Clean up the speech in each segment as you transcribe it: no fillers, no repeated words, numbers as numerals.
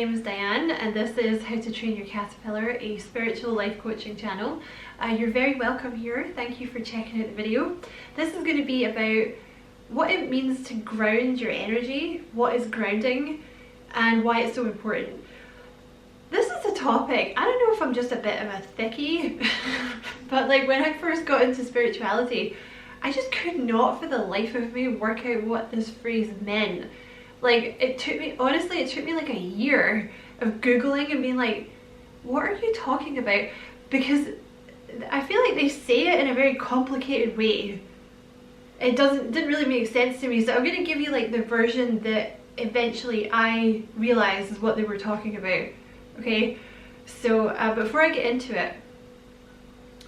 name is Diane and this is How to Train Your Caterpillar, a spiritual life coaching channel. You're very welcome here. Thank you for checking out the video. This is going to be about what it means to ground your energy, what is grounding, and why it's so important. This is a topic, I don't know if I'm just a bit of a thickie, but like when I first got into spirituality, I just could not for the life of me work out what this phrase meant. Like it took me like a year of Googling and being like, what are you talking about? Because I feel like they say it in a very complicated way. It didn't really make sense to me, so I'm going to give you like the version that eventually I realized is what they were talking about. Okay, so before I get into it,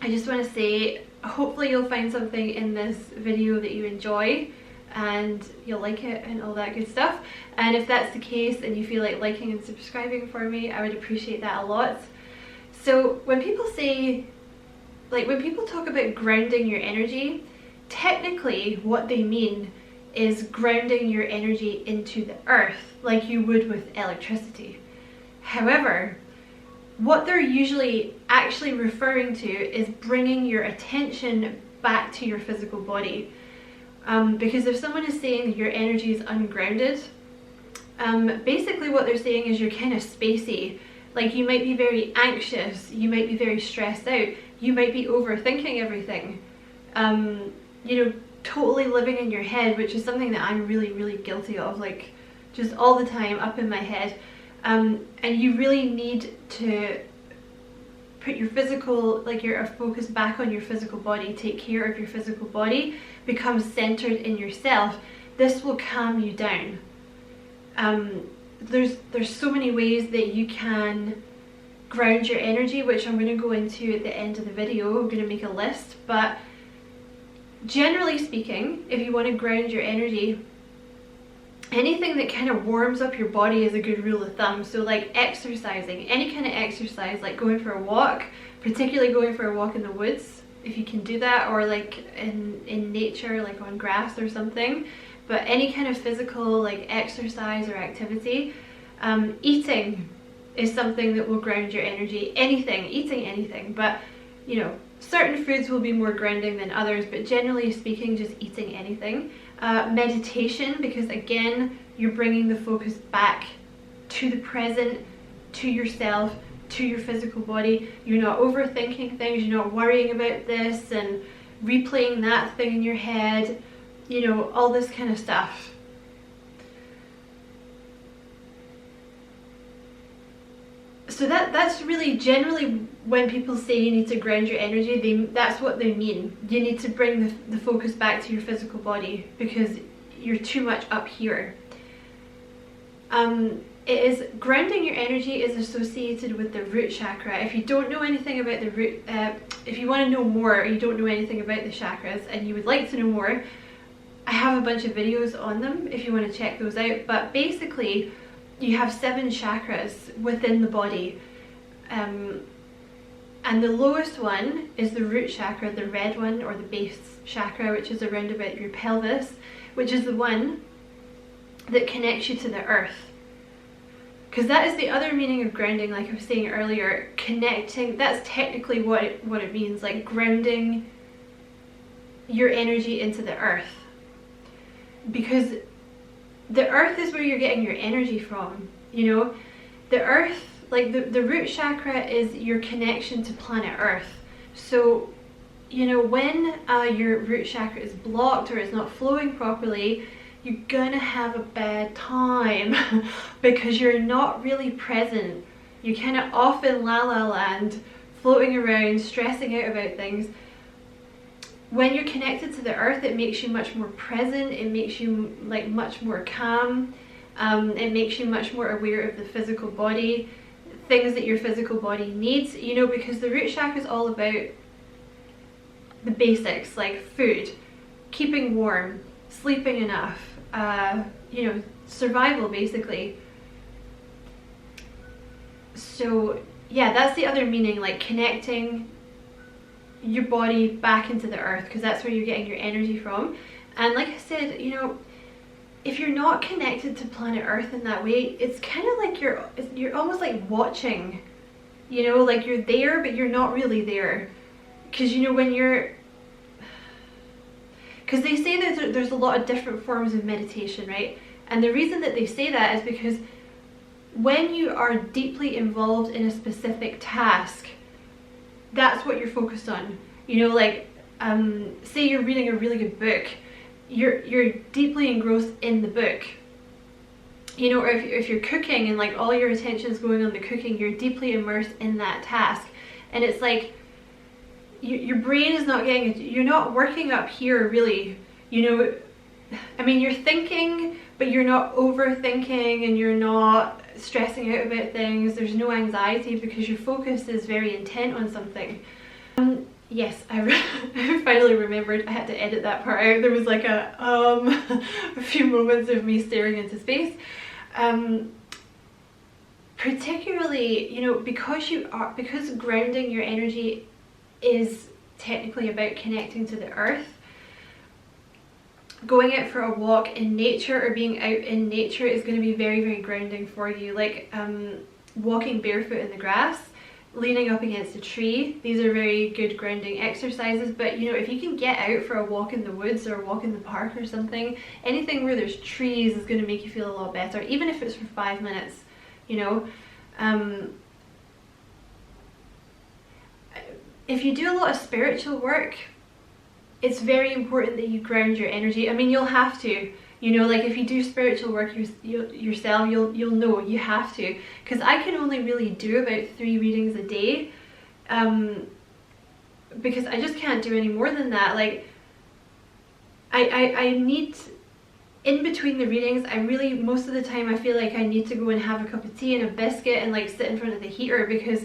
I just want to say hopefully you'll find something in this video that you enjoy and you'll like it and all that good stuff. And if that's the case and you feel like liking and subscribing for me, I would appreciate that a lot. So when people say, like when people talk about grounding your energy, technically what they mean is grounding your energy into the earth like you would with electricity. However, what they're usually actually referring to is bringing your attention back to your physical body. Because if someone is saying your energy is ungrounded, basically what they're saying is you're kind of spacey. Like you might be very anxious, you might be very stressed out, you might be overthinking everything. You know, totally living in your head, which is something that I'm really guilty of, like just all the time up in my head. And you really need to put your physical, like your focus back on your physical body, take care of your physical body, become centered in yourself. This will calm you down. There's so many ways that you can ground your energy, which I'm going to go into at the end of the video. I'm going to make a list, but generally speaking, if you want to ground your energy, anything that kind of warms up your body is a good rule of thumb. So like exercising, any kind of exercise, like going for a walk, particularly going for a walk in the woods, if you can do that, or like in nature, like on grass or something. But any kind of physical like exercise or activity. Eating is something that will ground your energy. Eating anything, but you know, certain foods will be more grounding than others, but generally speaking, just eating anything. Meditation, because again, you're bringing the focus back to the present, to yourself, to your physical body. You're not overthinking things, you're not worrying about this and replaying that thing in your head, you know, all this kind of stuff. So that's really generally when people say you need to ground your energy, that's what they mean. You need to bring the focus back to your physical body because you're too much up here. Grounding your energy is associated with the root chakra. If you don't know anything about the root, if you want to know more or you don't know anything about the chakras and you would like to know more, I have a bunch of videos on them if you want to check those out. But basically, you have 7 chakras within the body, and the lowest one is the root chakra, the red one, or the base chakra, which is around about your pelvis, which is the one that connects you to the earth. Because that is the other meaning of grounding, like I was saying earlier, connecting. That's technically what it means, like grounding your energy into the earth. Because the earth is where you're getting your energy from, you know. The earth, like the root chakra is your connection to planet earth. So, you know, when your root chakra is blocked or it's not flowing properly, you're gonna have a bad time because you're not really present. You're kind of off in la la land, floating around, stressing out about things. When you're connected to the earth, it makes you much more present, it makes you like much more calm, it makes you much more aware of the physical body, things that your physical body needs, you know, because the root chakra is all about the basics, like food, keeping warm, sleeping enough, you know, survival basically. So yeah, that's the other meaning, like connecting your body back into the earth, because that's where you're getting your energy from. And like I said, you know, if you're not connected to planet Earth in that way, it's kind of like you're almost like watching, you know, like you're there but you're not really there. Because you know, because they say that there's a lot of different forms of meditation, right? And the reason that they say that is because when you are deeply involved in a specific task, that's what you're focused on. You know, like say you're reading a really good book, you're deeply engrossed in the book. You know, or if you're cooking and like all your attention is going on the cooking, you're deeply immersed in that task. And it's like your brain is not getting, you're not working up here really, you know. I mean, you're thinking, but you're not overthinking and you're not stressing out about things. There's no anxiety because your focus is very intent on something. Yes, I finally remembered I had to edit that part out. There was like a few moments of me staring into space. Particularly, you know, because grounding your energy is technically about connecting to the earth. Going out for a walk in nature or being out in nature is going to be very, very grounding for you. Like walking barefoot in the grass, leaning up against a tree. These are very good grounding exercises. But you know, if you can get out for a walk in the woods or a walk in the park or something, anything where there's trees is going to make you feel a lot better, even if it's for 5 minutes, you know. If you do a lot of spiritual work, it's very important that you ground your energy. I mean, you'll have to, you know, like if you do spiritual work yourself, you'll know you have to. Because I can only really do about 3 readings a day, because I just can't do any more than that. Like, I need, in between the readings, I really, most of the time I feel like I need to go and have a cup of tea and a biscuit and like sit in front of the heater, because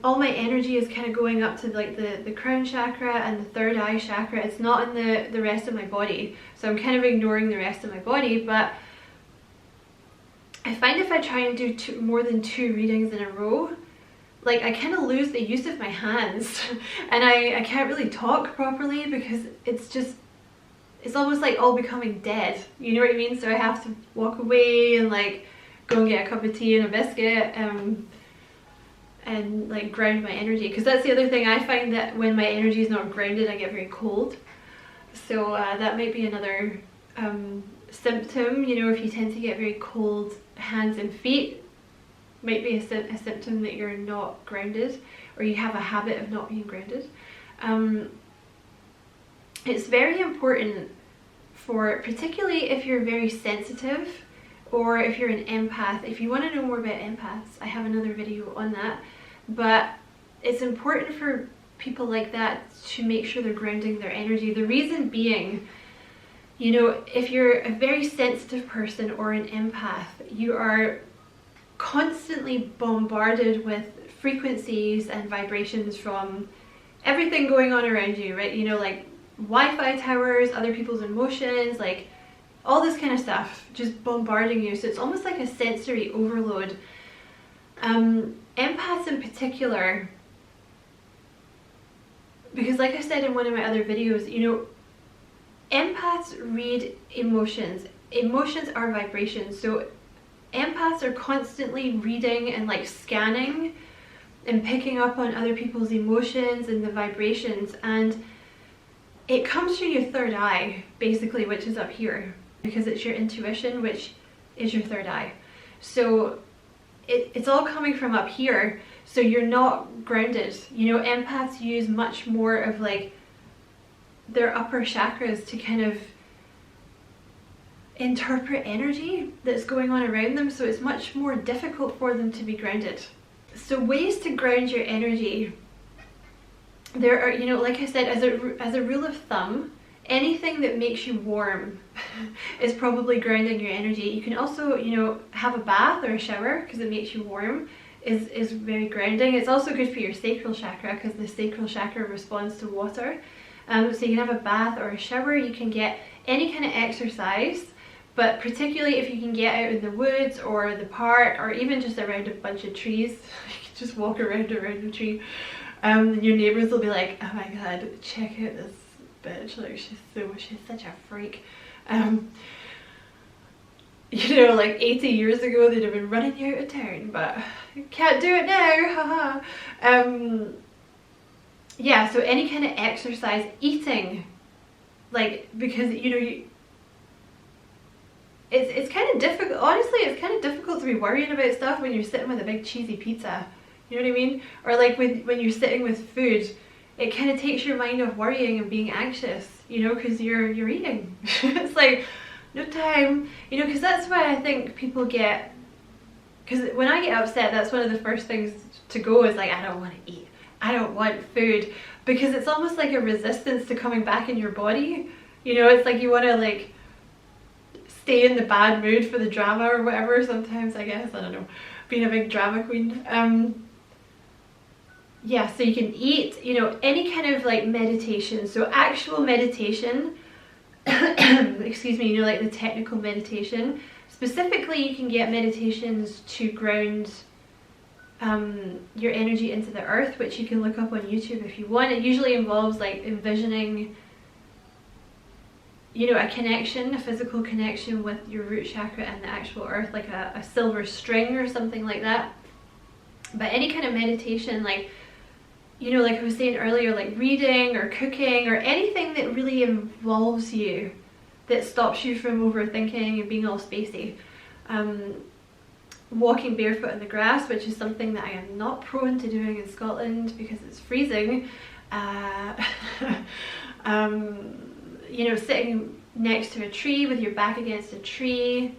all my energy is kind of going up to like the crown chakra and the third eye chakra. It's not in the rest of my body, so I'm kind of ignoring the rest of my body. But I find if I try and do more than 2 readings in a row, like I kind of lose the use of my hands and I can't really talk properly, because it's almost like all becoming dead, you know what I mean? So I have to walk away and like go and get a cup of tea and a biscuit, and like ground my energy, because that's the other thing. I find that when my energy is not grounded, I get very cold. So that might be another symptom, you know, if you tend to get very cold hands and feet, might be a symptom that you're not grounded, or you have a habit of not being grounded. It's very important for, particularly if you're very sensitive, or if you're an empath. If you want to know more about empaths, I have another video on that. But it's important for people like that to make sure they're grounding their energy. The reason being, you know, if you're a very sensitive person or an empath, you are constantly bombarded with frequencies and vibrations from everything going on around you, right? You know, like Wi-Fi towers, other people's emotions, like all this kind of stuff just bombarding you. So it's almost like a sensory overload. Empaths in particular, because like I said in one of my other videos, you know, empaths read emotions. Emotions are vibrations. So empaths are constantly reading and like scanning and picking up on other people's emotions and the vibrations, and it comes through your third eye basically, which is up here, because it's your intuition, which is your third eye. So it's all coming from up here, so you're not grounded. You know, empaths use much more of like their upper chakras to kind of interpret energy that's going on around them, so it's much more difficult for them to be grounded. So ways to ground your energy, there are, you know, like I said, as a rule of thumb, anything that makes you warm is probably grounding your energy. You can also, you know, have a bath or a shower, because it makes you warm, is very grounding. It's also good for your sacral chakra, because the sacral chakra responds to water. So you can have a bath or a shower. You can get any kind of exercise, but particularly if you can get out in the woods or the park, or even just around a bunch of trees. You can just walk around a tree. Your neighbors will be like, oh my god, check out this bitch, like she's such a freak. you know, like 80 years ago they'd have been running you out of town, but you can't do it now, haha. Yeah, so any kind of exercise, eating, like, because you know, it's kind of difficult, honestly, it's kind of difficult to be worrying about stuff when you're sitting with a big cheesy pizza, you know what I mean? Or like when you're sitting with food, it kind of takes your mind off worrying and being anxious, you know, because you're eating. It's like, no time, you know, because that's why I think people get, because when I get upset, that's one of the first things to go is like, I don't want to eat, I don't want food, because it's almost like a resistance to coming back in your body, you know, it's like you want to like stay in the bad mood for the drama or whatever sometimes, I guess, I don't know, being a big drama queen. Yeah, so you can eat, you know, any kind of like meditation, so actual meditation, excuse me, you know, like the technical meditation. Specifically, you can get meditations to ground your energy into the earth, which you can look up on YouTube if you want. It usually involves like envisioning, you know, a connection, a physical connection with your root chakra and the actual earth, like a silver string or something like that. But any kind of meditation, like, you know, like I was saying earlier, like reading or cooking or anything that really involves you, that stops you from overthinking and being all spacey. Walking barefoot in the grass, which is something that I am not prone to doing in Scotland because it's freezing. You know, sitting next to a tree with your back against a tree.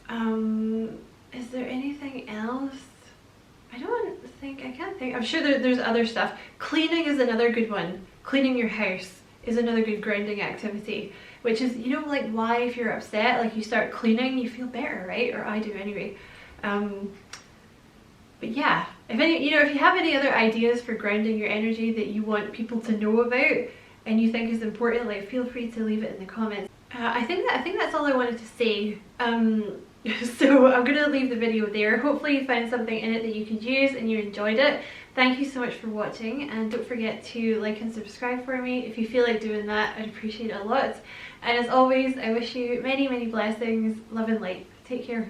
Is there anything else? I can't think. I'm sure there's other stuff. Cleaning is another good one. Cleaning your house is another good grounding activity, which is, you know, like why if you're upset, like you start cleaning, you feel better, right? Or I do anyway. But yeah, if you have any other ideas for grounding your energy that you want people to know about and you think is important, like feel free to leave it in the comments. I think that's all I wanted to say. So I'm gonna leave the video there. Hopefully you found something in it that you could use and you enjoyed it. Thank you so much for watching, and don't forget to like and subscribe for me. If you feel like doing that, I'd appreciate it a lot. And as always, I wish you many, many blessings, love and light. Take care.